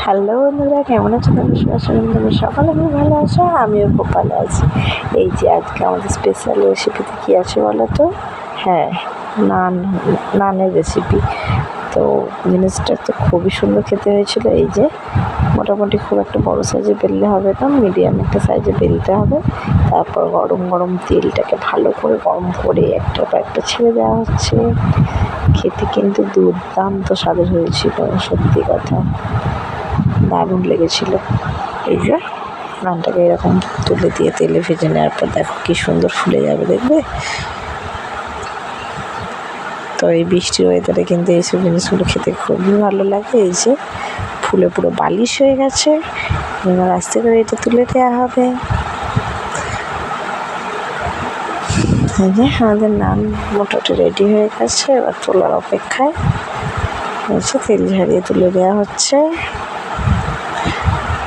Hello বন্ধুরা, কেমন আছো? তোমরা সকালে খুব ভালো আছো, আমিও খুব ভালো আছি। এই যে আজকে আমাদের স্পেশাল রেসিপিতে কী আছে বলো তো? হ্যাঁ, নানের রেসিপি। তো জিনিসটা তো খুবই সুন্দর খেতে হয়েছিল। এই যে মোটামুটি খুব একটা বড় সাইজে বেললে হবে না, মিডিয়াম একটা সাইজে বেলতে হবে। তারপর গরম গরম তেলটাকে ভালো করে গরম করে একটার পর একটা ছেড়ে দেওয়া হচ্ছে। খেতে কিন্তু দুর্দান্ত স্বাদের হয়েছিল, সত্যি কথা দারুণ লেগেছিল। এই যে নানটাকে এরকম তুলে দিয়ে তেলে ভেজে নেওয়ার পর দেখো কি সুন্দর ফুলে যাবে, দেখবে? তো এই বৃষ্টির ওয়েদারে কিন্তু এইসব জিনিসগুলো খেতে খুবই ভালো লাগে। এই যে ফুলে পুরো বালিশ হয়ে গেছে, এবার আস্তে করে এটা তুলে দেওয়া হবে। এই যে আমাদের নান মোটামুটি রেডি হয়ে গেছে, এবার তোলার অপেক্ষায়। এসে তেল ঝারিয়ে তুলে দেওয়া হচ্ছে।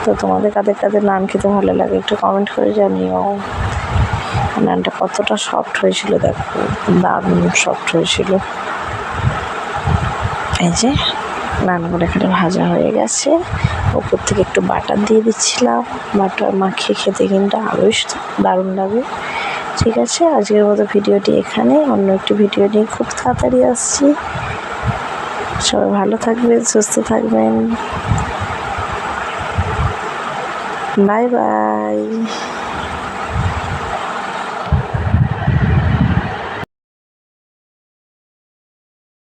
তো তোমাদের কাদের কাদের নান খেতে ভালো লাগে একটু কমেন্ট করে জানিও। নানটা কতটা সফট হয়েছিল, দেখো দারুণ সফট হয়েছিল। এই যে নানগুলো এখানে ভাজা হয়ে গেছে, ওপর থেকে একটু বাটার দিয়ে দিচ্ছিলাম। বাটার মাখিয়ে খেতে কিন্তু আরও দারুণ লাগে। ঠিক আছে, আজকের মতো ভিডিওটি এখানে, অন্য একটি ভিডিও নিয়ে খুব তাড়াতাড়ি আসছি। সবাই ভালো থাকবেন, সুস্থ থাকবেন। Bye bye.